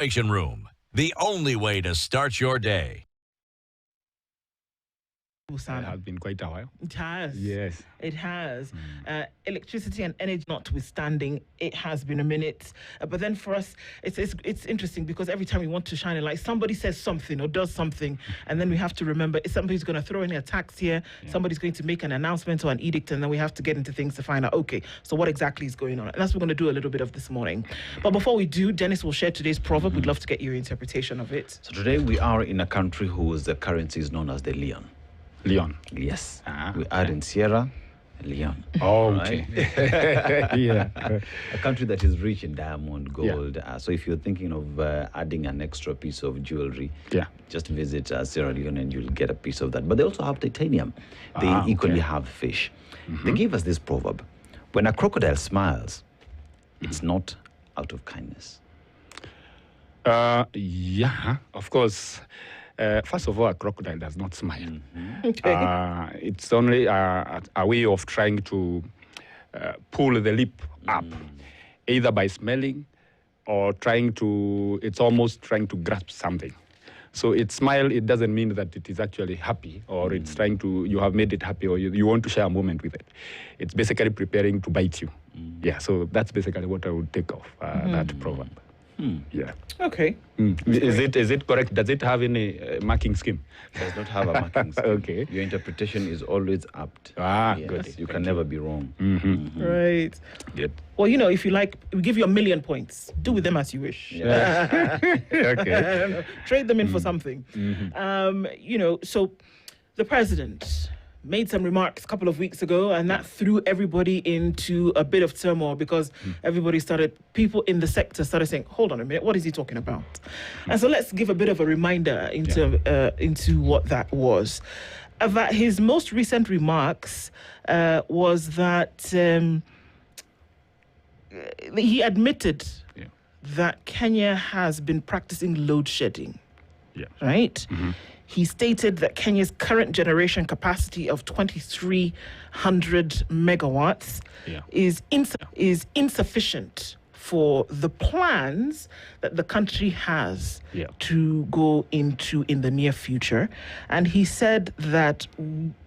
Information Room, the only way to start your day. It has been quite a while. It has. Yes. It has. Electricity and energy notwithstanding, it has been a minute. But then for us, it's interesting because every time we want to shine a light, somebody says something or does something, and then we have to remember somebody's going to throw in a tax here, somebody's going to make an announcement or an edict, and then we have to get into things to find out, okay, so what exactly is going on? And that's what we're going to do a little bit of this morning. But before we do, Dennis will share today's proverb. We'd love to get your interpretation of it. So today we are in a country whose currency is known as the Leon. Leon. Yes. We are in Sierra Leone. Oh, okay. Yeah. A country that is rich in diamond, gold. So if you're thinking of adding an extra piece of jewelry, just visit Sierra Leone and you'll get a piece of that. But they also have titanium. They equally have fish. They give us this proverb. When a crocodile smiles, it's not out of kindness. Yeah, of course. First of all, a crocodile does not smile. Okay. It's only a way of trying to pull the lip up, either by smelling or it's almost trying to grasp something. So its smile, it doesn't mean that it is actually happy or it's trying to, you have made it happy or you want to share a moment with it. It's basically preparing to bite you. Yeah, so that's basically what I would take off that proverb. Yeah. Okay. Is it correct? Does it have any marking scheme? It does not have a marking scheme. Okay. Your interpretation is always apt. Good. You can never be wrong. Right. Good. Well, if you like, we give you 1,000,000 points. Do with them as you wish. Yeah. Okay. Trade them in for something. So the president made some remarks a couple of weeks ago, and that threw everybody into a bit of turmoil because people in the sector started saying, hold on a minute, what is he talking about? And so let's give a bit of a reminder into what that was. That his most recent remarks was that he admitted that Kenya has been practicing load shedding. Yeah. Right? He stated that Kenya's current generation capacity of 2,300 megawatts is insufficient for the plans that the country has to go into in the near future. And he said that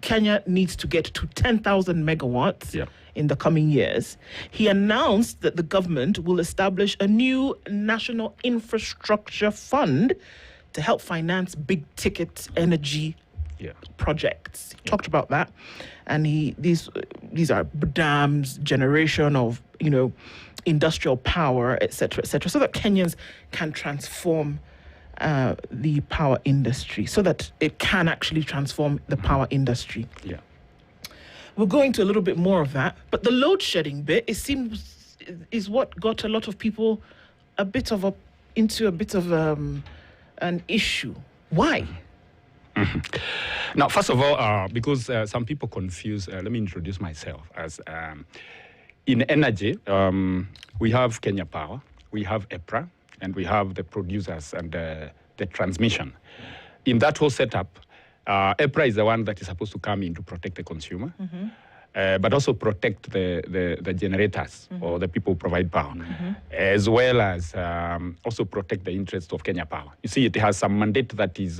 Kenya needs to get to 10,000 megawatts in the coming years. He announced that the government will establish a new national infrastructure fund to help finance big-ticket energy projects. He talked about that, and these are dams, generation of industrial power, etc., so that Kenyans can transform the power industry, so that it can actually transform the power industry. Yeah, we'll go into a little bit more of that, but the load shedding bit, it seems, is what got a lot of people into a bit of an issue. Why? Now, first of all, because some people confuse, let me introduce myself as in energy, we have Kenya Power, we have EPRA, and we have the producers and the transmission. In that whole setup, EPRA is the one that is supposed to come in to protect the consumer, but also protect the generators or the people who provide power, as well as also protect the interests of Kenya Power. You see, it has some mandate that is,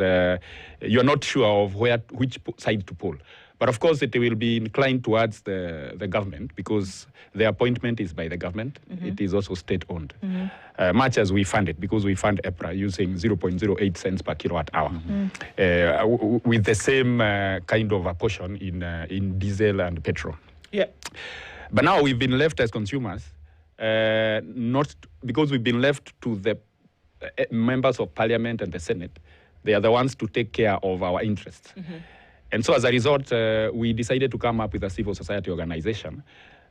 you're not sure of which side to pull. But of course, it will be inclined towards the government because the appointment is by the government. It is also state-owned, much as we fund it, because we fund EPRA using 0.08 cents per kilowatt hour, with the same kind of a portion in diesel and petrol. Yeah. But now we've been left as consumers, not because we've been left to the members of parliament and the Senate. They are the ones to take care of our interests. And so as a result, we decided to come up with a civil society organization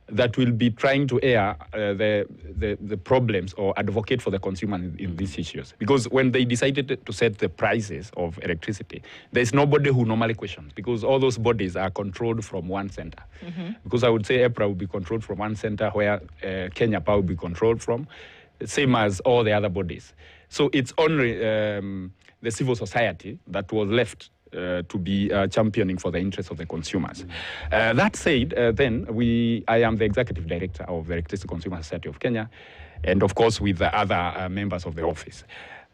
that will be trying to air the problems or advocate for the consumer in these issues. Because when they decided to set the prices of electricity, there's nobody who normally questions, because all those bodies are controlled from one center. Because I would say EPRA will be controlled from one center, where Kenya Power will be controlled from, same as all the other bodies. So it's only the civil society that was left to be championing for the interests of the consumers. That said, I am the executive director of the Electricity Consumer Society of Kenya, and of course with the other members of the office.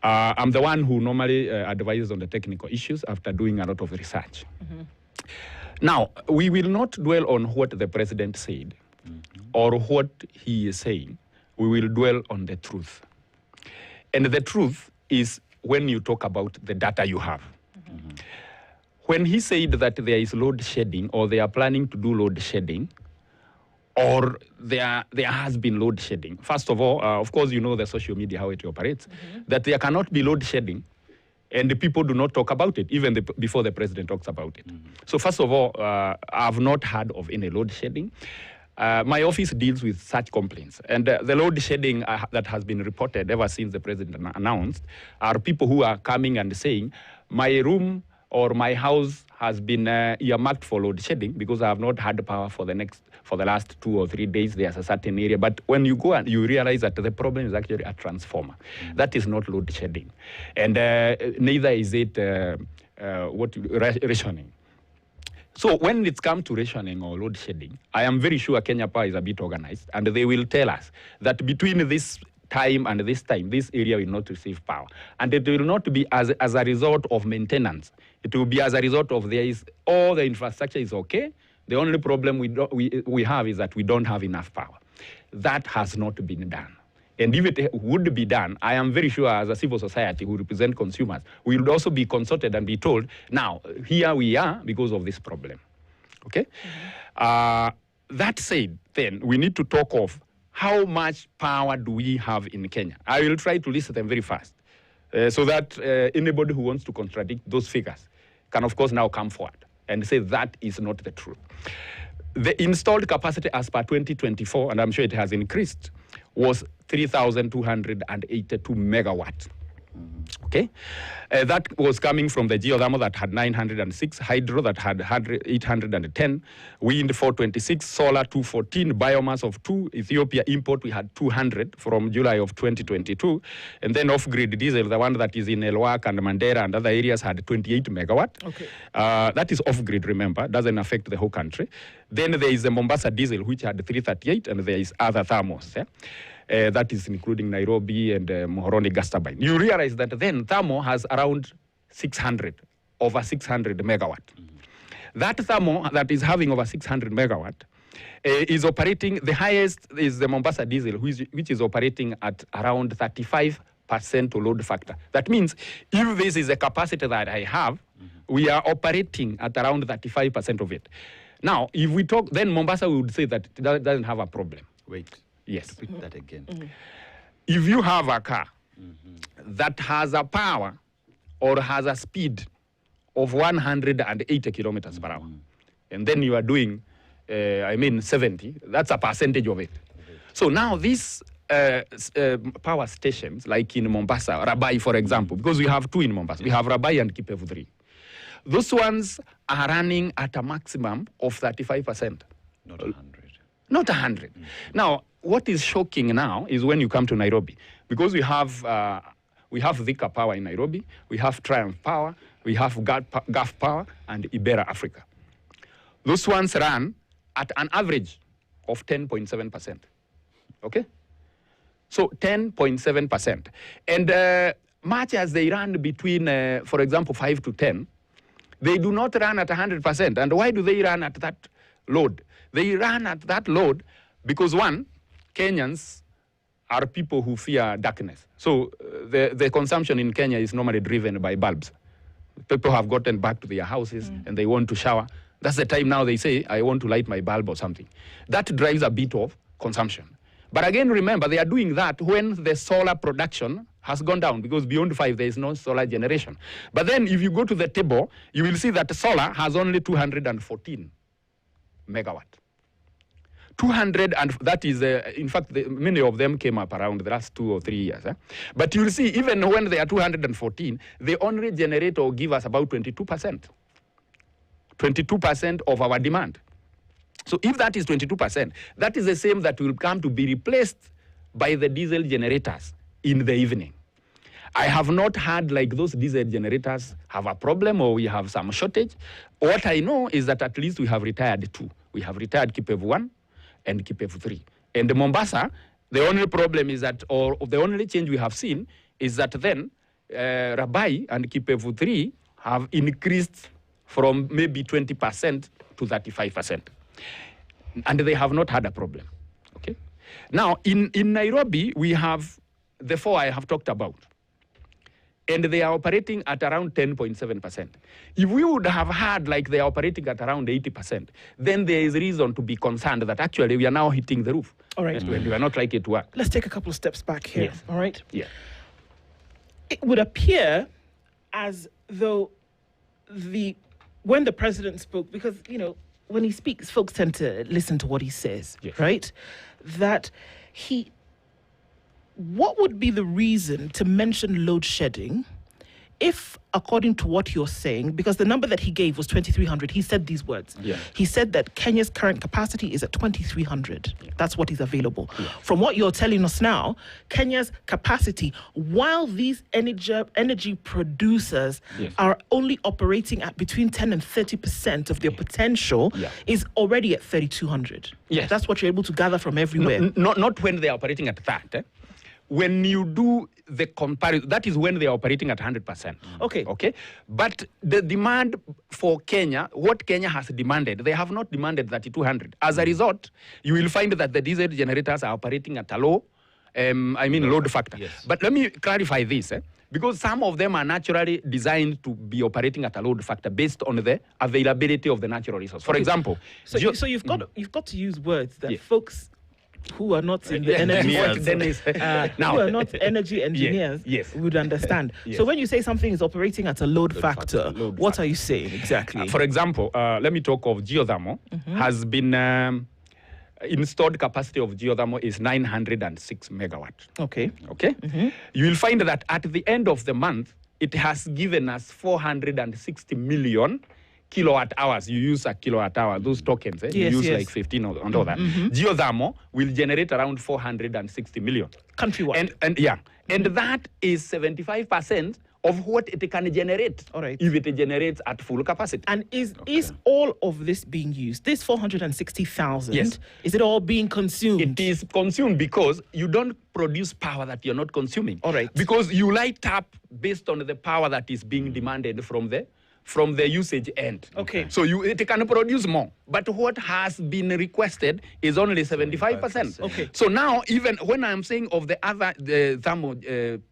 I'm the one who normally advises on the technical issues after doing a lot of research. Now, we will not dwell on what the president said or what he is saying. We will dwell on the truth. And the truth is when you talk about the data you have. When he said that there is load shedding, or they are planning to do load shedding, or there has been load shedding. First of all, of course, you know the social media, how it operates, that there cannot be load shedding, and the people do not talk about it, even before the president talks about it. So first of all, I've not heard of any load shedding. My office deals with such complaints. And the load shedding that has been reported ever since the president announced are people who are coming and saying, my room or my house has been earmarked for load shedding because I have not had power for the last 2 or 3 days. There's a certain area. But when you go and you realize that the problem is actually a transformer. That is not load shedding. And neither is it rationing. So when it comes to rationing or load shedding, I am very sure Kenya Power is a bit organized, and they will tell us that between this time and this time, this area will not receive power. And it will not be as a result of maintenance. It will be as a result of all the infrastructure is okay. The only problem we have is that we don't have enough power. That has not been done. And if it would be done, I am very sure as a civil society who represent consumers, we would also be consulted and be told, now, here we are because of this problem. Okay? That said, then, we need to talk of how much power do we have in Kenya. I will try to list them very fast so that anybody who wants to contradict those figures can, of course, now come forward and say that is not the truth. The installed capacity as per 2024, and I'm sure it has increased, was 3,282 megawatts. Okay? That was coming from the geothermal that had 906, hydro that had 810, wind 426, solar 214, biomass of 2, Ethiopia import we had 200 from July of 2022, and then off-grid diesel, the one that is in Elwak and Mandera and other areas had 28 megawatt. Okay. That is off-grid, remember, doesn't affect the whole country. Then there is the Mombasa diesel, which had 338, and there is other thermals. Yeah? That is including Nairobi and Muhoroni gas turbine. You realize that then thermal has around 600, over 600 megawatt. That thermal that is having over 600 megawatt is operating, the highest is the Mombasa diesel, which is operating at around 35% load factor. That means if this is a capacity that I have, we are operating at around 35% of it. Now, if we talk, then Mombasa would say that it doesn't have a problem. Wait. Yes. Repeat that again. If you have a car that has a power or has a speed of 180 kilometers per hour, and then you are doing, 70, that's a percentage of it. So now these power stations, like in Mombasa, Rabai, for example, because we have 2 in Mombasa, we have Rabai and Kipevu 3. Those ones are running at a maximum of 35%. Not 100. Not 100. Now, what is shocking now is when you come to Nairobi, because we have Thika Power in Nairobi, we have Triumph Power, we have Gulf Power, and Ibera Africa. Those ones run at an average of 10.7%. Okay? So 10.7%. And much as they run between, for example, 5 to 10, they do not run at 100%. And why do they run at that load? They run at that load because, one, Kenyans are people who fear darkness. So the consumption in Kenya is normally driven by bulbs. People have gotten back to their houses and they want to shower. That's the time now they say, I want to light my bulb or something. That drives a bit of consumption. But again, remember, they are doing that when the solar production has gone down, because beyond 5, there is no solar generation. But then if you go to the table, you will see that solar has only 214 megawatt. 200, and that is, in fact, many of them came up around the last 2 or 3 years. But you'll see, even when they are 214, they only generate or give us about 22%. 22% of our demand. So if that is 22%, that is the same that will come to be replaced by the diesel generators in the evening. I have not had like those diesel generators have a problem or we have some shortage. What I know is that at least we have retired 2. We have retired Kipevu 1 and Kipevu 3. And Mombasa, The only problem is that, or the only change we have seen is that then Rabai and Kipevu 3 have increased from maybe 20% to 35%. And they have not had a problem. Okay. Now, in Nairobi, we have the 4 I have talked about. And they are operating at around 10.7%. If we would have had like they are operating at around 80%, then there is reason to be concerned that actually we are now hitting the roof. All right. And we are not likely to work. Let's take a couple of steps back here. Yes. All right. Yeah. It would appear as though when the president spoke, because, when he speaks, folks tend to listen to what he says, yes. right? That what would be the reason to mention load shedding if, according to what you're saying, because the number that he gave was 2,300, he said these words. Yeah. He said that Kenya's current capacity is at 2,300. Yeah. That's what is available. Yeah. From what you're telling us now, Kenya's capacity, while these energy producers yes. are only operating at between 10 and 30% of their potential, yeah. is already at 3,200. Yes. That's what you're able to gather from everywhere. Not when they are operating at that. When you do the comparison, that is when they are operating at 100%. Okay. Okay. But the demand for Kenya, what Kenya has demanded, they have not demanded 3,200. As a result, you will find that the diesel generators are operating at a low, load factor. Yes. But let me clarify this, because some of them are naturally designed to be operating at a load factor based on the availability of the natural resource. For example, so you've got to use words that yeah. folks who are not in the energy who are not energy engineers yes. would understand. Yes. So when you say something is operating at a load factor, what are you saying exactly? For example, let me talk of geothermal. Has been installed capacity of geothermal is 906 megawatts. Okay. Okay. You will find that at the end of the month, it has given us 460 million kilowatt hours. You use a kilowatt hour, those tokens, Yes, you use yes. like 15 and all that. Geothermal will generate around 460 million. Countrywide. And that is 75% of what it can generate. All right. If it generates at full capacity. And is all of this being used? This 460,000, yes. Is it all being consumed? It is consumed because you don't produce power that you're not consuming. All right. Because you light up based on the power that is being demanded from the usage end. Okay. So it can produce more. But what has been requested is only 75%. Okay. So now, even when I'm saying of the thermal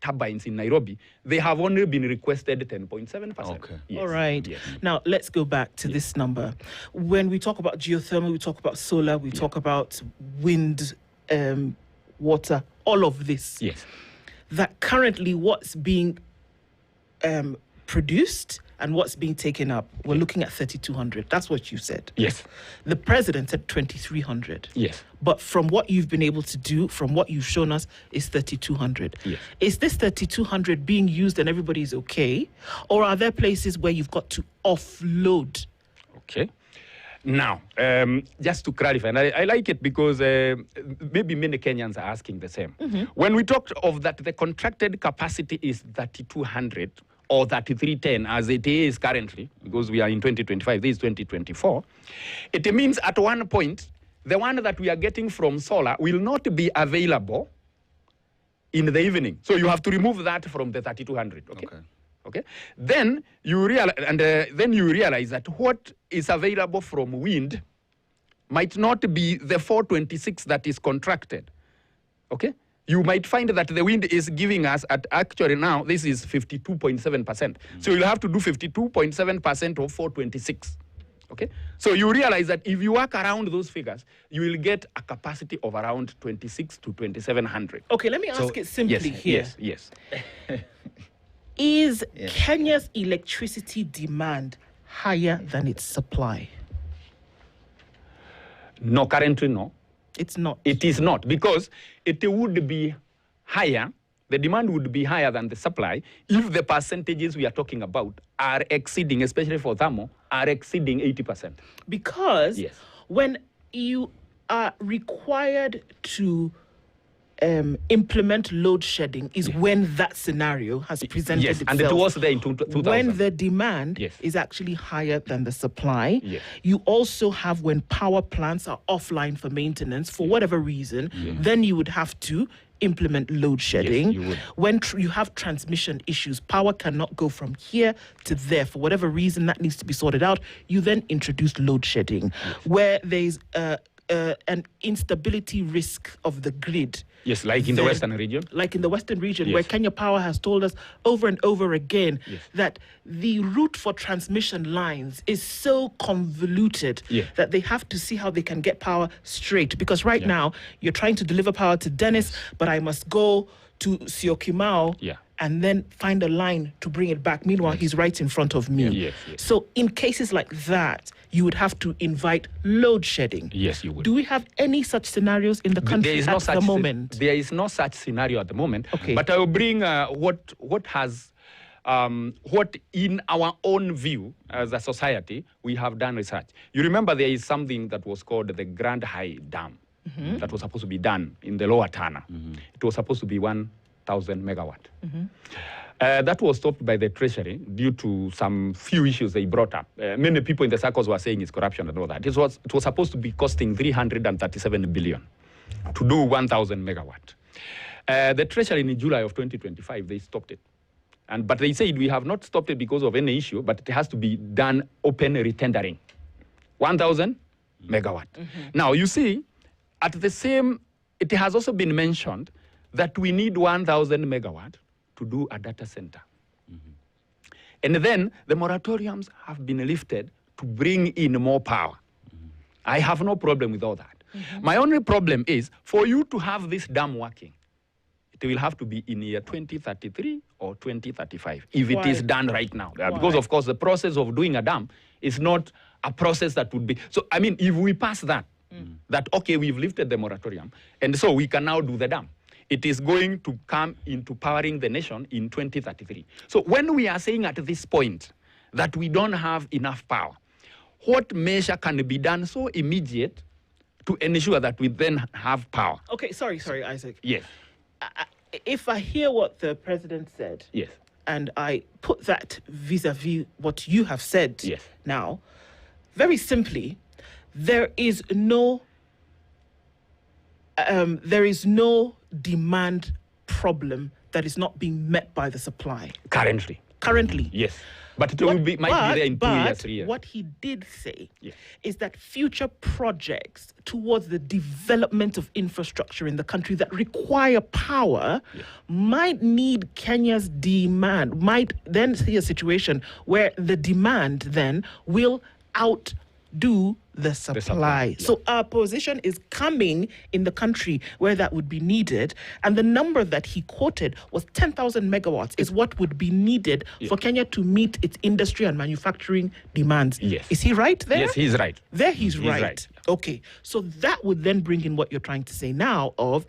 turbines in Nairobi, they have only been requested 10.7%. Okay. Yes. All right. Yes. Now, let's go back to this number. When we talk about geothermal, we talk about solar, we talk about wind, water, all of this. Yes. That currently what's being produced and what's being taken up, we're looking at 3,200. That's what you said. Yes. The president said 2,300. Yes. But from what you've been able to do, from what you've shown us, is 3,200. Yes. Is this 3,200 being used and everybody's okay? Or are there places where you've got to offload? Okay. Now, just to clarify, and I like it because maybe many Kenyans are asking the same. When we talked of that the contracted capacity is 3,200, or 3,310 as it is currently, because we are in 2025, this is 2024, it means at one point, the one that we are getting from solar will not be available in the evening. So you have to remove that from the 3,200, okay? Then you realize, that what is available from wind might not be the 426 that is contracted, okay? You might find that the wind is giving us actually now, this is 52.7%. So you'll have to do 52.7% of 426. Okay? So you realize that if you work around those figures, you will get a capacity of around 26 to 2,700. Okay, let me ask it simply here. Yes. Is Kenya's electricity demand higher than its supply? No, currently no. It's not. It is not, because it would be higher, the demand would be higher than the supply if the percentages we are talking about are exceeding, especially for thermal, are exceeding 80%. Because when you are required to implement load shedding is when that scenario has presented itself. And it was there in 2000. When the demand is actually higher than the supply. You also have when power plants are offline for maintenance for whatever reason, then you would have to implement load shedding. When you have transmission issues, power cannot go from here to there for whatever reason, that needs to be sorted out. You then introduce load shedding. Where there's an instability risk of the grid. Yes, like in the Western region. Like in the Western region, where Kenya Power has told us over and over again that the route for transmission lines is so convoluted that they have to see how they can get power straight. Because right now, you're trying to deliver power to Dennis, but I must go to Syokimau and then find a line to bring it back. Meanwhile, he's right in front of me. So in cases like that, you would have to invite load shedding. Yes, you would. Do we have any such scenarios in the country at the moment? There is no such scenario at the moment. Okay. But I will bring what in our own view as a society, we have done research. You remember there is something that was called the Grand High Dam that was supposed to be done in the Lower Tana. It was supposed to be 1,000 megawatt. That was stopped by the Treasury due to some few issues they brought up. Many people in the circles were saying it's corruption and all that. It was supposed to be costing 337 billion to do 1,000 megawatt. The Treasury in July of 2025, they stopped it. But they said we have not stopped it because of any issue, but it has to be done open retendering. 1,000 megawatt. Now, you see, it has also been mentioned that we need 1,000 megawatt to do a data center. And then the moratoriums have been lifted to bring in more power. I have no problem with all that. My only problem is for you to have this dam working, it will have to be in year 2033 or 2035 if it is done right now. Because, of course, the process of doing a dam is not a process that would be... So, I mean, if we pass that, okay, we've lifted the moratorium, and so we can now do the dam. It is going to come into powering the nation in 2033. So when we are saying at this point that we don't have enough power, what measure can be done so immediate to ensure that we then have power? Okay, sorry, Isaac. Yes. If I hear what the president said, and I put that vis-a-vis what you have said now, very simply, there is no demand problem that is not being met by the supply. Currently. Yes. But it might be there in 2 years, 3 years. What he did say is that future projects towards the development of infrastructure in the country that require power might need Kenya's demand, might then see a situation where the demand then will outdo the supply. So our position is coming in the country where that would be needed. And the number that he quoted was 10,000 megawatts is what would be needed for Kenya to meet its industry and manufacturing demands. Is he right there? Yes, he's right. There he's right. Okay. So that would then bring in what you're trying to say now of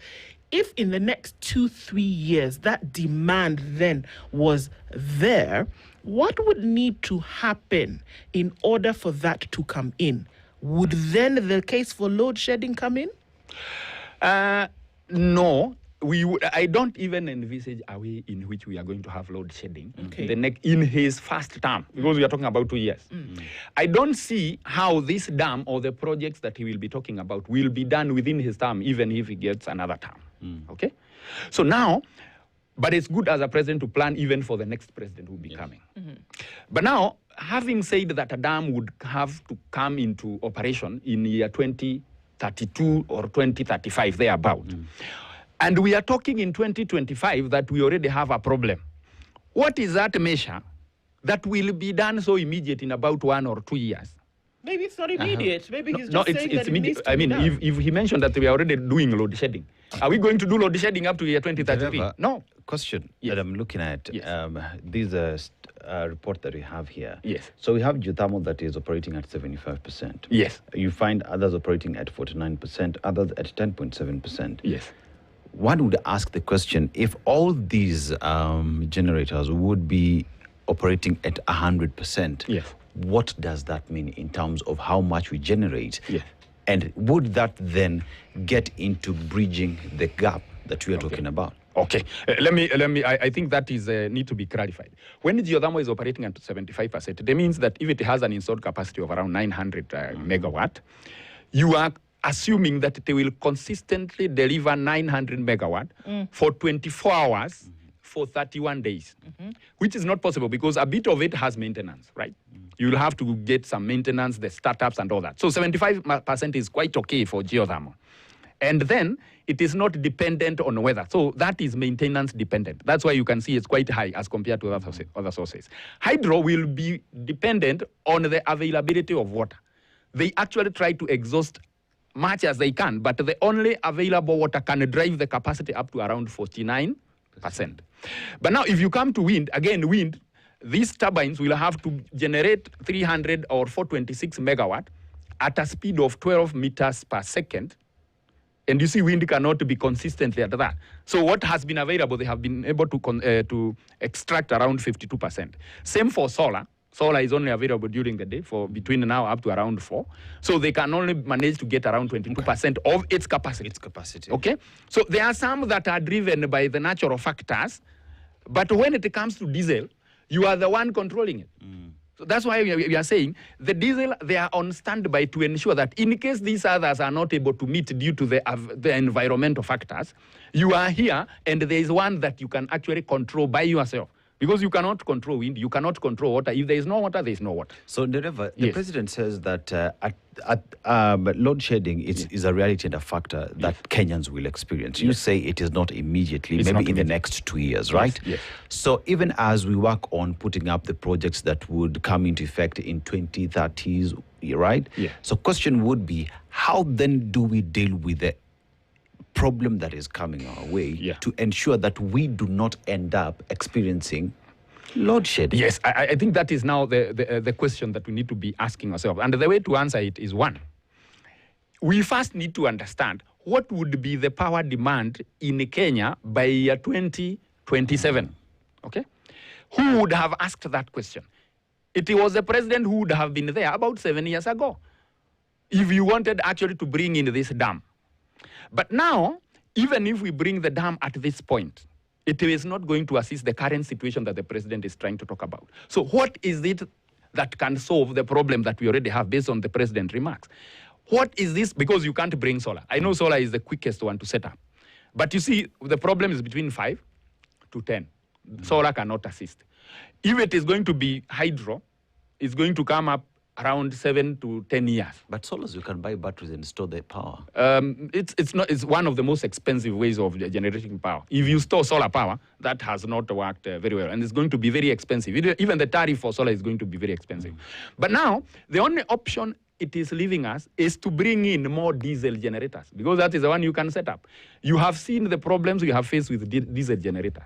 if in the next 2-3 years that demand then was there, what would need to happen in order for that to come in? Would then the case for load shedding come in? No. I don't even envisage a way in which we are going to have load shedding in his first term, because we are talking about 2 years. I don't see how this dam or the projects that he will be talking about will be done within his term, even if he gets another term. Okay? So now, but it's good as a president to plan even for the next president who will be coming. But now, having said that a dam would have to come into operation in year 2032 or 2035, thereabout, and we are talking in 2025 that we already have a problem. What is that measure that will be done so immediate in about 1 or 2 years? Maybe it's not immediate. Maybe he's just saying that it needs to be done. If he mentioned that we are already doing load shedding, are we going to do load shedding up to year 2033? No. Question that I'm looking at. These are report that we have here. Yes. So we have Geothermal that is operating at 75%. Yes. You find others operating at 49%, others at 10.7%. Yes. One would ask the question, if all these generators would be operating at 100%, what does that mean in terms of how much we generate? Yes. And would that then get into bridging the gap that we are talking about. Okay, let me. I think that is need to be clarified. When geothermal is operating at 75%, that means that if it has an installed capacity of around 900 megawatt, you are assuming that they will consistently deliver 900 megawatt for 24 hours for 31 days, which is not possible because a bit of it has maintenance, right? You'll have to get some maintenance, the startups and all that. So 75% is quite okay for geothermal. And then it is not dependent on weather. So that is maintenance dependent. That's why you can see it's quite high as compared to other sources. Hydro will be dependent on the availability of water. They actually try to exhaust much as they can, but the only available water can drive the capacity up to around 49%. But now if you come to wind, again, wind, these turbines will have to generate 300 or 426 megawatt at a speed of 12 meters per second. And you see, wind cannot be consistently at that. So what has been available, they have been able to extract around 52%. Same for solar. Solar is only available during the day for between now up to around 4. So they can only manage to get around 22% of its capacity. Okay? So there are some that are driven by the natural factors, but when it comes to diesel, you are the one controlling it. So that's why we are saying the diesel, they are on standby to ensure that in case these others are not able to meet due to the environmental factors, you are here and there is one that you can actually control by yourself. Because you cannot control wind, you cannot control water. If there is no water, there is no water. So, the president says that load shedding is a reality and a factor that Kenyans will experience. You say it is not immediately, maybe in the next 2 years, right? Yes. So even as we work on putting up the projects that would come into effect in 2030s, right? Yeah. So question would be, how then do we deal with the problem that is coming our way to ensure that we do not end up experiencing load shedding? Yes, I think that is now the question that we need to be asking ourselves. And the way to answer it is one. We first need to understand what would be the power demand in Kenya by year 2027. Okay? Who would have asked that question? It was the president who would have been there about 7 years ago if you wanted actually to bring in this dam. But now, even if we bring the dam at this point, it is not going to assist the current situation that the president is trying to talk about. So what is it that can solve the problem that we already have based on the president's remarks? What is this? Because you can't bring solar. I know solar is the quickest one to set up. But you see, the problem is between 5 to 10. Solar cannot assist. If it is going to be hydro, it's going to come up around 7 to 10 years. But solars, you can buy batteries and store the power. It's one of the most expensive ways of generating power. If you store solar power, that has not worked very well, and it's going to be very expensive. Even the tariff for solar is going to be very expensive. But now, the only option it is leaving us is to bring in more diesel generators, because that is the one you can set up. You have seen the problems we have faced with diesel generators.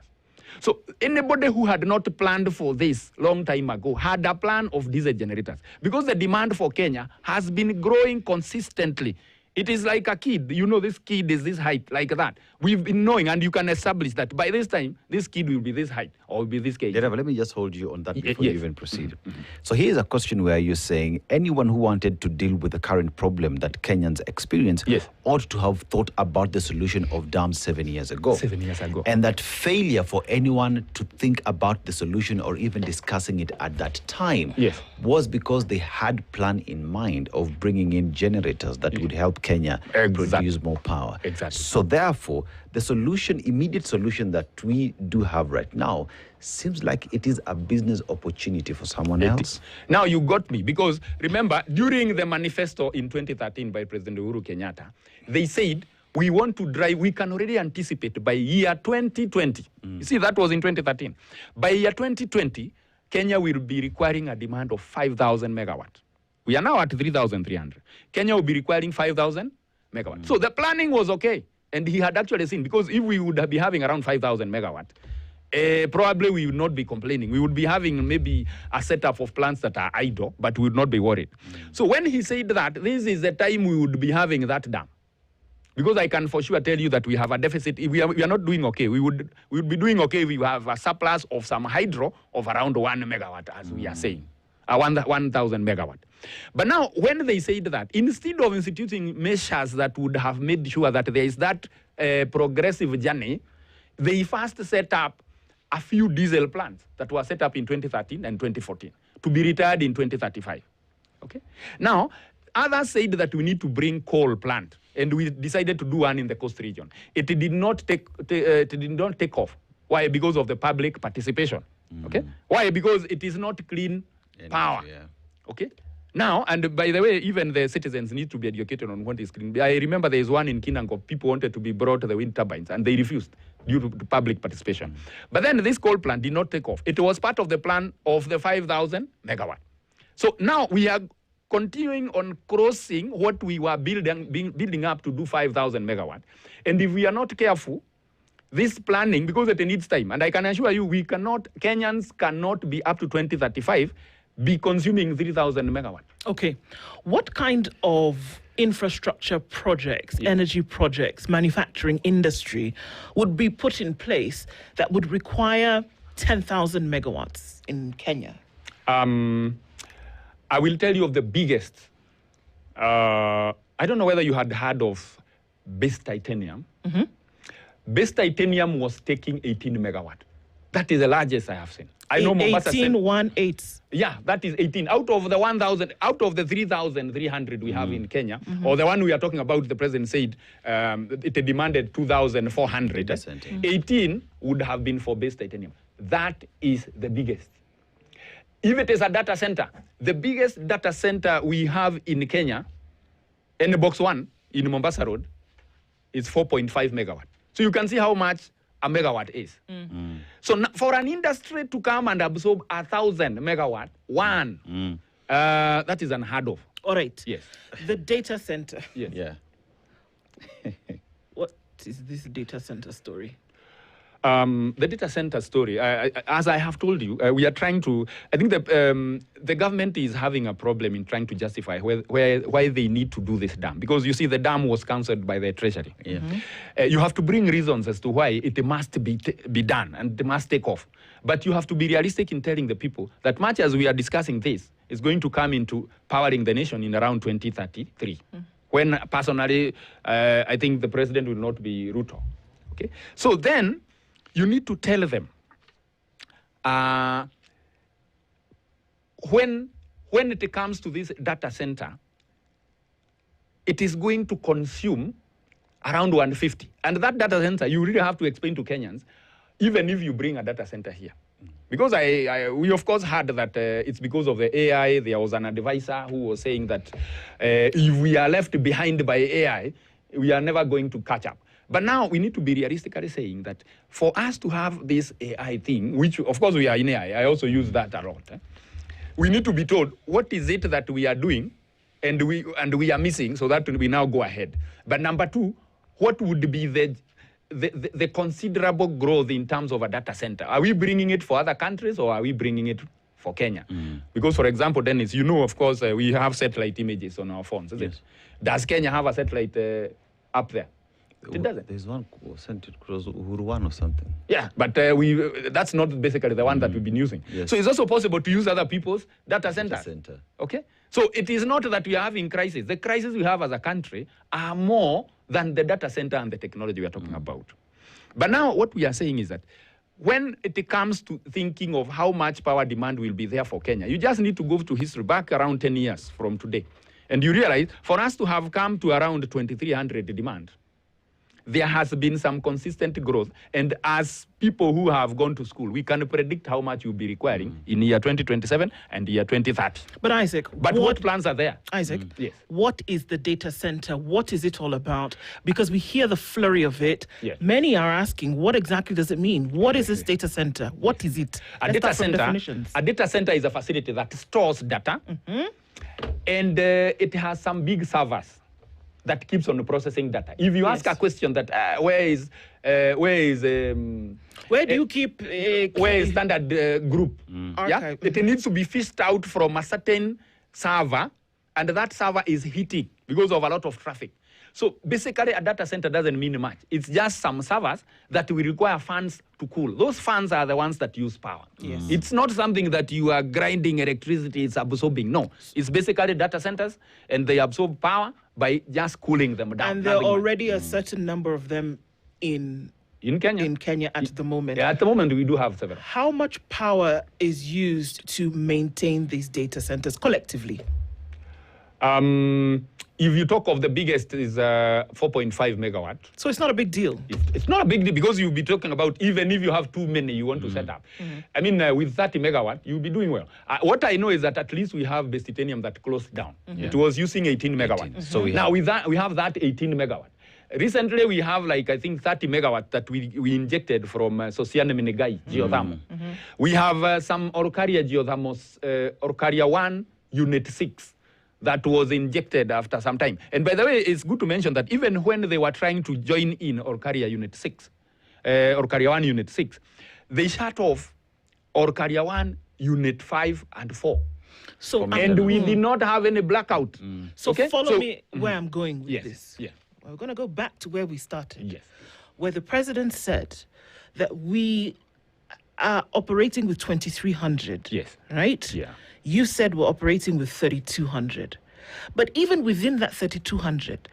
So anybody who had not planned for this long time ago had a plan of diesel generators, because the demand for Kenya has been growing consistently. It is like a kid. You know, this kid is this height, like that. We've been knowing, and you can establish that by this time, this kid will be this height or will be this kg. Let me just hold you on that before you even proceed. So here's a question where you're saying anyone who wanted to deal with the current problem that Kenyans experience ought to have thought about the solution of dams 7 years ago. 7 years ago. And that failure for anyone to think about the solution or even discussing it at that time was because they had plan in mind of bringing in generators that would help Kenya produce more power. Exactly. So therefore, the solution, immediate solution that we do have right now seems like it is a business opportunity for someone else. Now you got me, because remember, during the manifesto in 2013 by President Uhuru Kenyatta, they said, we want to drive, we can already anticipate by year 2020. You see, that was in 2013. By year 2020, Kenya will be requiring a demand of 5,000 megawatts. We are now at 3,300. Kenya will be requiring 5,000 megawatts. So the planning was okay. And he had actually seen, because if we would be having around 5,000 megawatts, probably we would not be complaining. We would be having maybe a setup of plants that are idle, but we would not be worried. So when he said that, this is the time we would be having that dam. Because I can for sure tell you that we have a deficit. If we are not doing okay. We would be doing okay if we have a surplus of some hydro of around 1 megawatt, as we are saying. 1,000 megawatt. But now, when they said that, instead of instituting measures that would have made sure that there is that progressive journey, they first set up a few diesel plants that were set up in 2013 and 2014 to be retired in 2035. Okay. Now, others said that we need to bring coal plant, and we decided to do one in the coast region. It did not take off. Why? Because of the public participation. Okay. Why? Because it is not clean power. Yeah. Okay. Now, and by the way, even the citizens need to be educated on what is clean. I remember there is one in Kinango, people wanted to be brought the wind turbines, and they refused due to public participation. But then this coal plant did not take off. It was part of the plan of the 5,000 megawatt. So now we are continuing on crossing what we were building up to do 5,000 megawatt. And if we are not careful, this planning, because it needs time, and I can assure you, Kenyans cannot be up to 2035 be consuming 3,000 megawatt. Okay. What kind of infrastructure projects, energy projects, manufacturing industry would be put in place that would require 10,000 megawatts in Kenya? I will tell you of the biggest. I don't know whether you had heard of base titanium. Base titanium was taking 18 megawatt. That is the largest I have seen. I know Mombasa 18. Yeah, that is 18. Out of the 1,000, out of the 3,300 we have in Kenya, or the one we are talking about, the president said it demanded 2,400. 18 would have been for base titanium. That is the biggest. If it is a data center, the biggest data center we have in Kenya, in box 1 in Mombasa Road, is 4.5 megawatt. So you can see how much a megawatt is. So for an industry to come and absorb 1,000 megawatt, that is unheard of. All right. Yes. The data center. Yes. Yeah. What is this data center story? The data center story, as I have told you, we are trying to, I think the government is having a problem in trying to justify why they need to do this dam. Because you see, the dam was cancelled by the Treasury. Yeah. You have to bring reasons as to why it must be done and it must take off. But you have to be realistic in telling the people that much as we are discussing this, is going to come into powering the nation in around 2033. When personally, I think the president will not be Ruto. Okay. So then, you need to tell them when it comes to this data center, it is going to consume around 150. And that data center, you really have to explain to Kenyans, even if you bring a data center here. Because we of course heard that it's because of the AI. There was an advisor who was saying that if we are left behind by AI, we are never going to catch up. But now we need to be realistically saying that for us to have this AI thing, which of course we are in AI, I also use that a lot. We need to be told what is it that we are doing and we are missing so that we now go ahead. But number two, what would be the considerable growth in terms of a data center? Are we bringing it for other countries or are we bringing it for Kenya? Because, for example, Dennis, you know, of course, we have satellite images on our phones, isn't it? Does Kenya have a satellite up there? It doesn't. There's one sent across Uhuru One or something. Yeah, but that's not basically the one that we've been using. Yes. So it's also possible to use other people's data centers. Okay? So it is not that we are having crisis. The crises we have as a country are more than the data center and the technology we are talking about. But now what we are saying is that when it comes to thinking of how much power demand will be there for Kenya, you just need to go to history back around 10 years from today. And you realize for us to have come to around 2,300 demand, there has been some consistent growth. And as people who have gone to school, we can predict how much you'll be requiring in year 2027 and year 2030. But Isaac, what plans are there? Isaac, yes. What is the data center? What is it all about? Because we hear the flurry of it. Yes. Many are asking, what exactly does it mean? What is this data center? What is it? A data center is a facility that stores data, and it has some big servers that keeps on processing data. If you ask a question that where do you keep where is standard group? Yeah, it needs to be fished out from a certain server, and that server is heating because of a lot of traffic. So basically, a data center doesn't mean much. It's just some servers that will require fans to cool. Those fans are the ones that use power. Yes. It's not something that you are grinding electricity, it's absorbing. No, it's basically data centers, and they absorb power by just cooling them down. And there are already a certain number of them in Kenya? At the moment. Yeah, at the moment we do have several. How much power is used to maintain these data centers collectively? If you talk of the biggest is 4.5 megawatt. So it's not a big deal. It's not a big deal because you'll be talking about even if you have too many you want to set up. I mean, with 30 megawatt, you'll be doing well. What I know is that at least we have the titanium that closed down. It was using 18 megawatt. So now with that, we have that 18 megawatt. Recently, we have like, I think, 30 megawatt that we injected from Sosiana Minegai Geothermal. We have some Orkaria Geothermals, Orkaria 1, Unit 6. That was injected after some time. And by the way, it's good to mention that even when they were trying to join in Orkaria Unit 6, Orkaria 1 Unit 6, they shut off Orkaria 1 Unit 5 and 4. So, and we did not have any blackout. So follow me where I'm going with this. Yeah. We're going to go back to where we started. Yes. Where the president said that we are operating with 2,300. Yes. Right? Yeah. You said we're operating with 3,200. But even within that 3,200,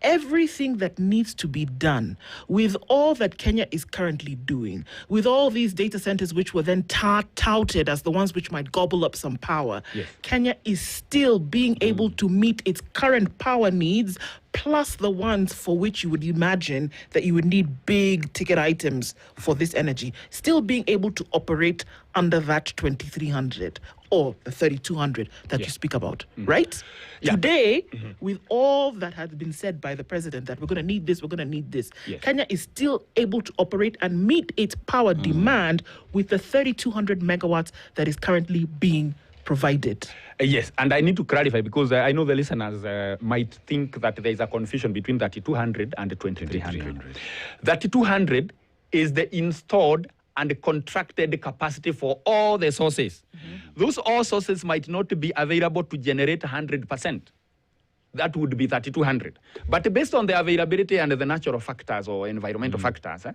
everything that needs to be done with all that Kenya is currently doing, with all these data centers which were then touted as the ones which might gobble up some power, Kenya is still being able to meet its current power needs, plus the ones for which you would imagine that you would need big ticket items for this energy, still being able to operate under that 2,300 or the 3,200 that you speak about, right? Yeah. Today, with all that has been said by the president that we're going to need this, we're going to need this, Kenya is still able to operate and meet its power demand with the 3,200 megawatts that is currently being provided. Yes, and I need to clarify because I know the listeners might think that there is a confusion between 3,200 and 2,300. 3,200 is the installed and contracted capacity for all the sources. Those all sources might not be available to generate 100%. That would be 3,200. But based on the availability and the natural factors or environmental factors,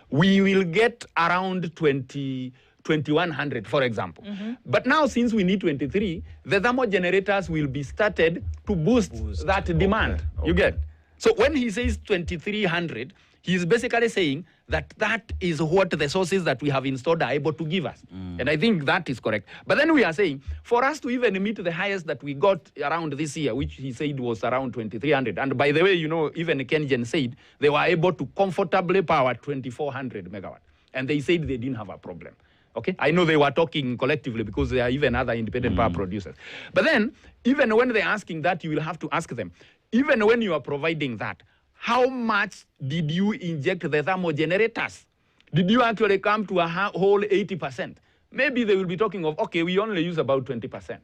we will get around 2,100, for example. But now, since we need 23, the thermal generators will be started to boost that demand. You get? So when he says 2,300, he is basically saying that that is what the sources that we have installed are able to give us. And I think that is correct. But then we are saying, for us to even meet the highest that we got around this year, which he said was around 2,300. And by the way, you know, even Kenyan said they were able to comfortably power 2,400 megawatt. And they said they didn't have a problem. Okay, I know they were talking collectively because there are even other independent power producers. But then, even when they're asking that, you will have to ask them, even when you are providing that, how much did you inject the thermal generators? Did you actually come to a whole 80%? Maybe they will be talking of, okay, we only use about 20%.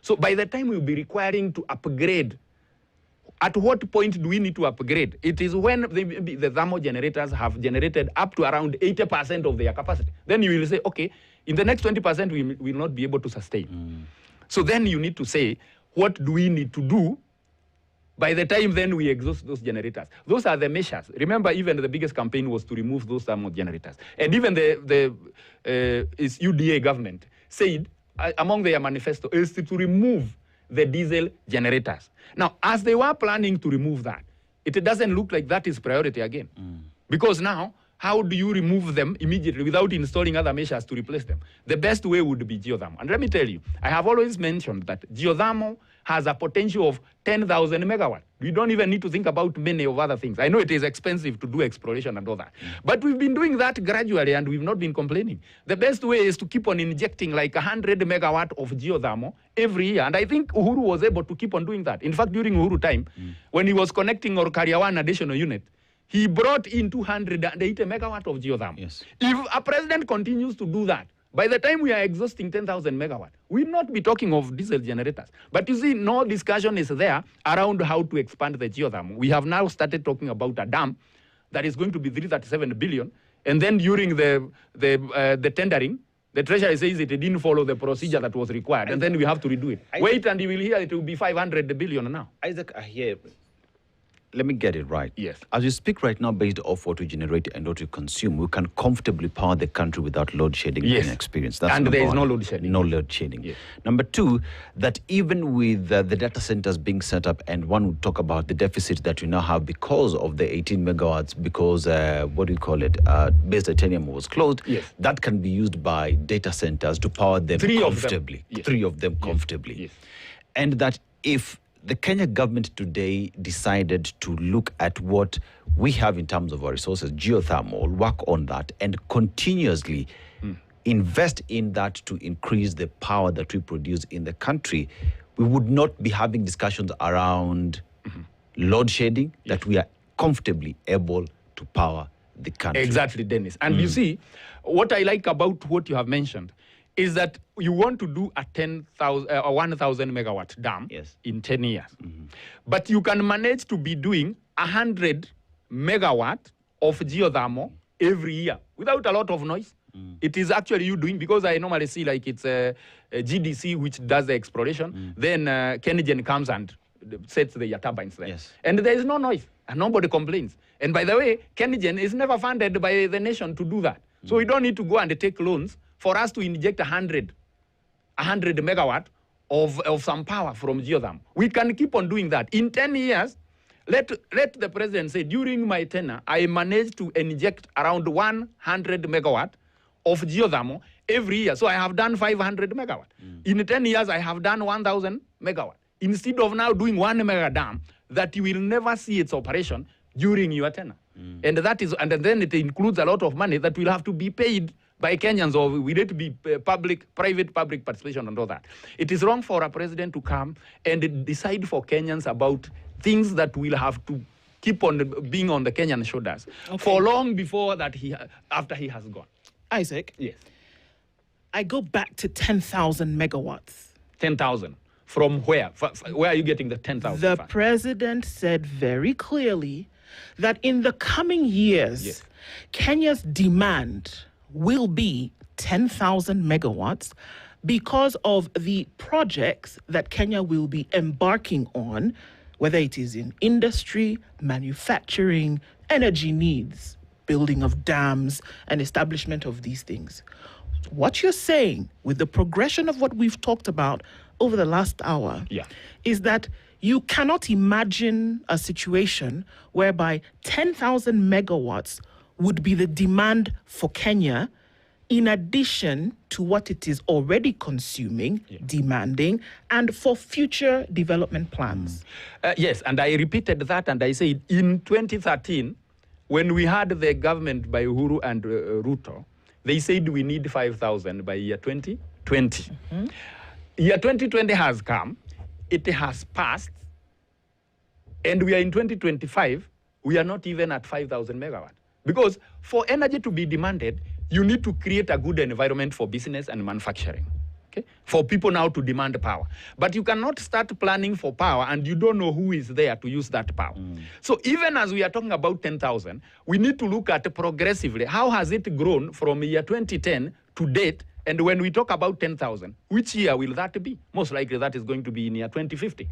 So by the time we'll be requiring to upgrade, at what point do we need to upgrade? It is when the thermal generators have generated up to around 80% of their capacity. Then you will say, okay, in the next 20% we will not be able to sustain. So then you need to say, what do we need to do by the time then we exhaust those generators? Those are the measures. Remember, even the biggest campaign was to remove those thermal generators. And even the UDA government said, among their manifesto, is to remove the diesel generators. Now, as they were planning to remove that, it doesn't look like that is priority again. Because now, how do you remove them immediately without installing other measures to replace them? The best way would be geothermal. And let me tell you, I have always mentioned that geothermal has a potential of 10,000 megawatts. We don't even need to think about many of other things. I know it is expensive to do exploration and all that. But we've been doing that gradually and we've not been complaining. The best way is to keep on injecting like 100 megawatt of geothermal every year. And I think Uhuru was able to keep on doing that. In fact, during Uhuru time, when he was connecting Orkaria 1 additional unit, he brought in 280 megawatt of geothermal. Yes. If a president continues to do that, by the time we are exhausting 10,000 megawatt, we'll not be talking of diesel generators. But you see, no discussion is there around how to expand the geothermal. We have now started talking about a dam that is going to be 337 billion. And then during the tendering, the Treasury says it didn't follow the procedure that was required. And then we have to redo it. Wait and you will hear it will be 500 billion now. Isaac, I hear let me get it right. Yes. As we speak right now, based off what we generate and what we consume, we can comfortably power the country without load shedding being experienced. That's and there is one. no load shedding. No load shedding. Yes. Number two, that even with the data centers being set up, and one would talk about the deficit that we now have because of the 18 megawatts, because base titanium was closed, that can be used by data centers to power them comfortably. Three of them comfortably. Yes. And that if the Kenya government today decided to look at what we have in terms of our resources, geothermal, work on that, and continuously invest in that to increase the power that we produce in the country, we would not be having discussions around load shedding, that we are comfortably able to power the country. Exactly, Dennis. And you see, what I like about what you have mentioned is that you want to do a 1,000 megawatt dam in 10 years. But you can manage to be doing 100 megawatt of geothermal every year without a lot of noise. It is actually you doing, because I normally see like it's a GDC which does the exploration, then Kenyan comes and sets the turbines there. And there is no noise and nobody complains. And by the way, Kenyan is never funded by the nation to do that. So we don't need to go and take loans for us to inject 100 megawatt of some power from geothermal. We can keep on doing that. In 10 years, let the president say, during my tenure, I managed to inject around 100 megawatt of geothermal every year. So I have done 500 megawatt. In 10 years, I have done 1,000 megawatt. Instead of now doing 1 mega dam that you will never see its operation during your tenure. And then it includes a lot of money that will have to be paid by Kenyans, or we need to be private public participation and all that. It is wrong for a president to come and decide for Kenyans about things that will have to keep on being on the Kenyan shoulders for long before that after he has gone. Isaac? Yes. I go back to 10,000 megawatts. 10,000. From where? Where are you getting the 10,000? The president said very clearly that in the coming years, Kenya's demand will be 10,000 megawatts because of the projects that Kenya will be embarking on, whether it is in industry, manufacturing, energy needs, building of dams, and establishment of these things. What you're saying with the progression of what we've talked about over the last hour is that you cannot imagine a situation whereby 10,000 megawatts would be the demand for Kenya in addition to what it is already consuming, demanding, and for future development plans. Yes, and I repeated that, and I said in 2013, when we had the government by Uhuru and Ruto, they said we need 5,000 by year 2020. Year 2020 has come, it has passed, and we are in 2025, we are not even at 5,000 megawatt. Because for energy to be demanded, you need to create a good environment for business and manufacturing, for people now to demand power. But you cannot start planning for power and you don't know who is there to use that power. So even as we are talking about 10,000, we need to look at progressively, how has it grown from year 2010 to date? And when we talk about 10,000, which year will that be? Most likely that is going to be in year 2050.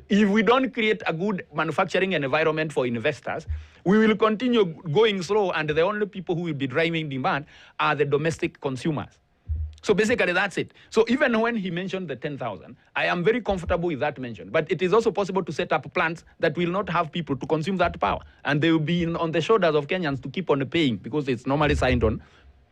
If we don't create a good manufacturing environment for investors, we will continue going slow, and the only people who will be driving demand are the domestic consumers. So basically that's it. So even when he mentioned the 10,000, I am very comfortable with that mention. But it is also possible to set up plants that will not have people to consume that power. And they will be on the shoulders of Kenyans to keep on paying, because it's normally signed on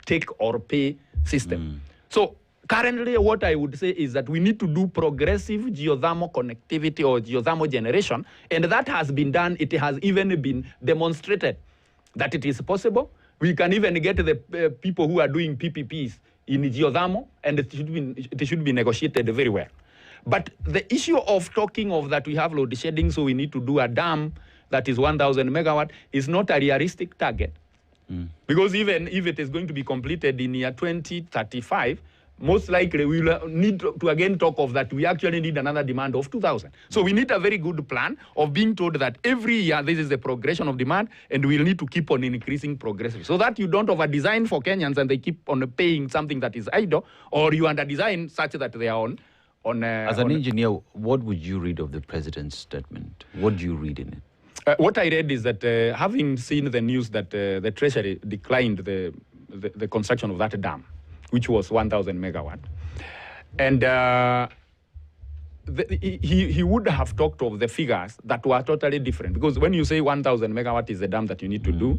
take or pay system. So currently what I would say is that we need to do progressive geothermal connectivity or geothermal generation, and that has been done. It has even been demonstrated that it is possible. We can even get the people who are doing PPPs in geothermal, and it should be negotiated very well. But the issue of talking of that we have load shedding, so we need to do a dam that is 1,000 megawatt is not a realistic target. Because even if it is going to be completed in year 2035, most likely we will need to again talk of that we actually need another demand of 2,000. So we need a very good plan of being told that every year this is the progression of demand, and we'll need to keep on increasing progressively, so that you don't over-design for Kenyans and they keep on paying something that is idle, or you under-design such that they are on As an engineer, what would you read of the president's statement? What do you read in it? What I read is that having seen the news that the Treasury declined the construction of that dam, which was 1,000 megawatt, and he would have talked of the figures that were totally different. Because when you say 1,000 megawatt is the dam that you need to do,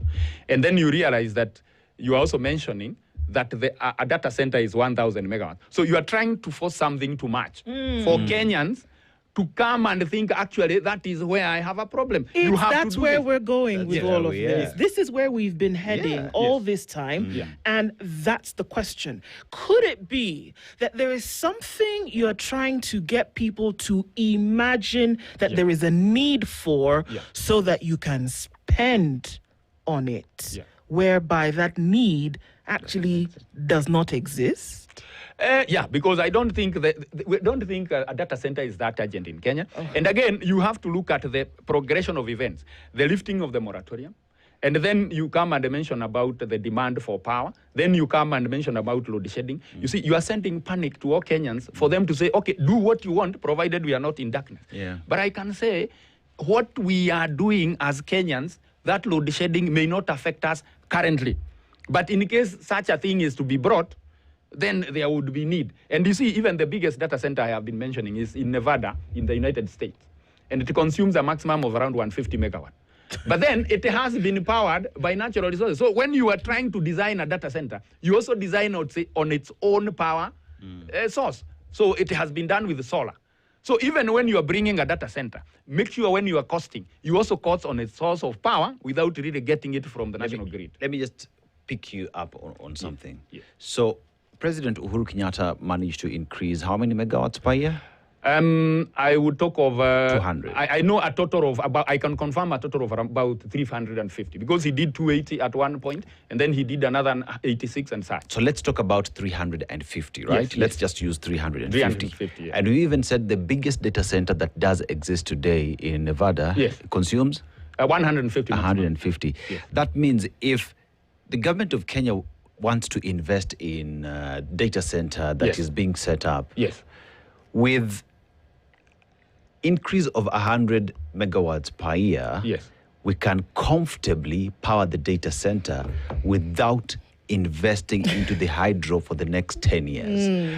and then you realize that you are also mentioning that a data center is 1,000 megawatt. So you are trying to force something to match for Kenyans to come and think, actually, that is where I have a problem. That's where we're going with all of this. This is where we've been heading all this time. And that's the question. Could it be that there is something you're trying to get people to imagine that there is a need for so that you can spend on it, whereby that need actually does not exist? Because we don't think a data center is that urgent in Kenya. And again, you have to look at the progression of events, the lifting of the moratorium, and then you come and mention about the demand for power. Then you come and mention about load shedding. You see, you are sending panic to all Kenyans for them to say, okay, do what you want, provided we are not in darkness. But I can say, what we are doing as Kenyans, that load shedding may not affect us currently. But in case such a thing is to be brought, then there would be need. And you see, even the biggest data center I have been mentioning is in Nevada, in the United States. And it consumes a maximum of around 150 megawatt. But then it has been powered by natural resources. So when you are trying to design a data center, you also design on its own power source. So it has been done with solar. So even when you are bringing a data center, make sure when you are costing, you also cost on a source of power without really getting it from the national grid. Let me just pick you up on something. So President Uhuru Kenyatta managed to increase how many megawatts per year? I would talk of 200. I know a total of about, I can confirm a total of about 350, because he did 280 at one point, and then he did another 86 and such. So let's talk about 350, right? Yes, let's just use 350. 350, And we even said the biggest data center that does exist today in Nevada consumes 150. 150. That means if the government of Kenya wants to invest in a data center that is being set up, with increase of 100 megawatts per year, we can comfortably power the data center without investing into the hydro for the next 10 years.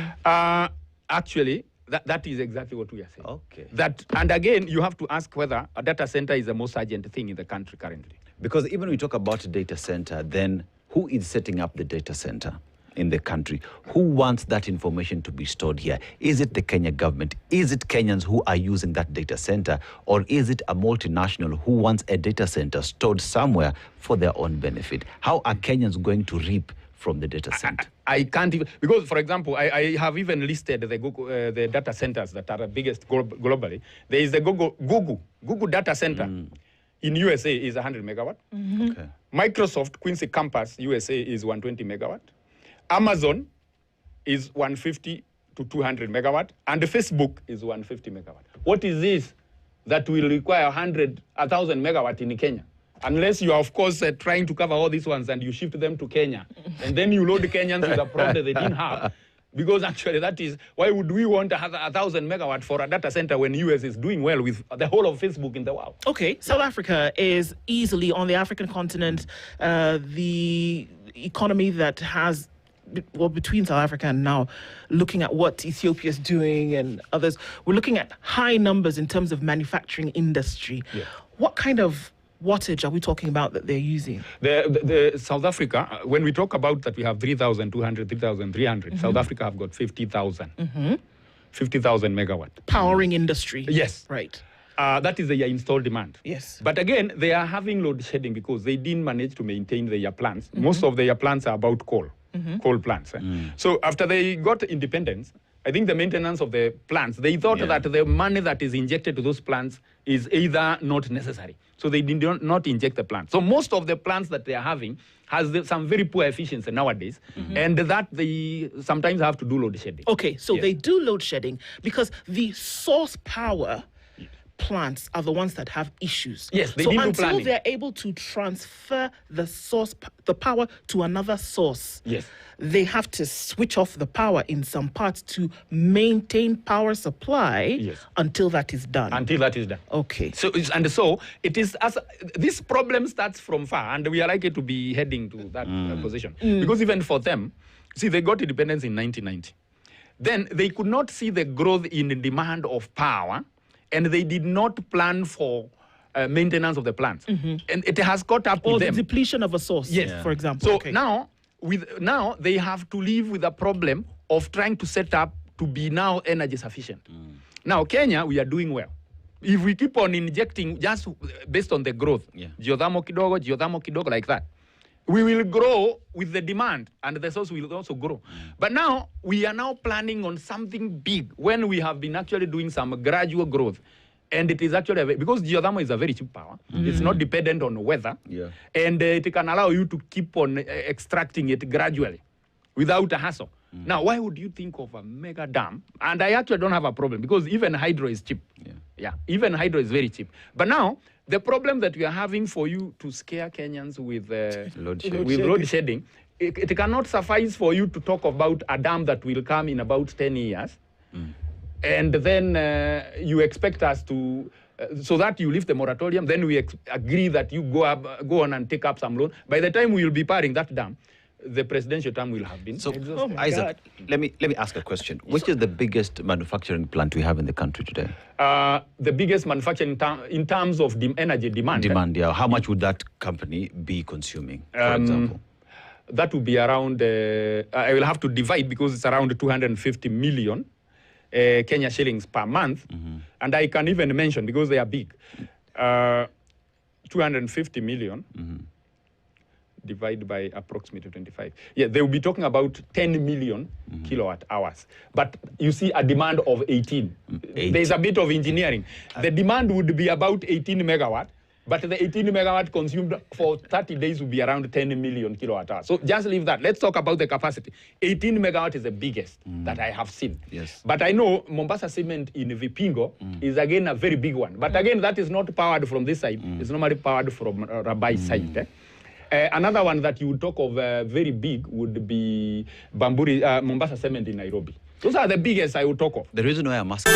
Actually, that is exactly what we are saying. And again, you have to ask whether a data center is the most urgent thing in the country currently. Because even when we talk about a data center, then who is setting up the data center in the country? Who wants that information to be stored here? Is it the Kenya government? Is it Kenyans who are using that data center? Or is it a multinational who wants a data center stored somewhere for their own benefit? How are Kenyans going to reap from the data center? I can't even, because for example, I have even listed the data centers that are the biggest globally. There is the Google data center in USA is 100 megawatt. Microsoft Quincy campus USA is 120 megawatt. Amazon is 150 to 200 megawatt, and Facebook is 150 megawatt. What is this that will require 1,000 megawatt in Kenya? Unless you are, of course, trying to cover all these ones and you shift them to Kenya, and then you load the Kenyans with a problem that they didn't have. Because actually that is, why would we want to have 1,000 megawatt for a data center when US is doing well with the whole of Facebook in the world? Okay, South Africa is easily on the African continent, the economy that has, well, between South Africa and now, looking at what Ethiopia is doing and others, we're looking at high numbers in terms of manufacturing industry. What kind of wattage are we talking about that they're using? The South Africa, when we talk about that we have 3,200, 3,300, South Africa have got 50,000. 50,000 megawatt. Powering industry. Yes. Right. That is their installed demand. Yes. But again, they are having load shedding because they didn't manage to maintain their plants. Most of their plants are about coal plants. So after they got independence, I think the maintenance of the plants, they thought that the money that is injected to those plants is either not necessary. So they did not inject the plants. So most of the plants that they are having has some very poor efficiency nowadays, and that they sometimes have to do load shedding. Okay, so they do load shedding because the source power plants are the ones that have issues. Yes, they so need to until planning. they're able to transfer the power to another source, yes, they have to switch off the power in some parts to maintain power supply until that is done. Until that is done. Okay. So it is as this problem starts from far, and we are likely to be heading to that position because even for them, see, they got independence in 1990. Then they could not see the growth in the demand of power, and they did not plan for maintenance of the plants, and it has caught up with them. Or the depletion of a source, for example. So now they have to live with the problem of trying to set up to be now energy sufficient. Now Kenya, we are doing well. If we keep on injecting just based on the growth, geothermal kidogo like that, we will grow with the demand and the source will also grow. But now we are now planning on something big when we have been actually doing some gradual growth. And it is actually, because geothermal is a very cheap power, it's not dependent on weather, and it can allow you to keep on extracting it gradually without a hassle. Now, why would you think of a mega dam? And I actually don't have a problem because even hydro is cheap. Even hydro is very cheap. But now, the problem that we are having for you to scare Kenyans with load shedding, it cannot suffice for you to talk about a dam that will come in about 10 years. And then you expect us to, so that you lift the moratorium, then we agree that you go on and take up some loan. By the time we will be powering that dam, the presidential term will have been exhausted. Isaac, let me ask a question. Which is the biggest manufacturing plant we have in the country today? The biggest manufacturing in terms of energy demand. How much would that company be consuming, for example? That would be around, I will have to divide because it's around 250 million Kenya shillings per month. And I can even mention, because they are big, 250 million divided by approximately 25. Yeah, they will be talking about 10 million kilowatt hours. But you see a demand of 18. There's a bit of engineering. The demand would be about 18 megawatt, but the 18 megawatt consumed for 30 days would be around 10 million kilowatt hours. So just leave that. Let's talk about the capacity. 18 megawatt is the biggest that I have seen. Yes. But I know Mombasa Cement in Vipingo is again a very big one. But again, that is not powered from this side. It's normally powered from Rabai side. Another one that you would talk of very big would be Mombasa Cement in Nairobi. Those are the biggest I would talk of. The reason why I'm asking...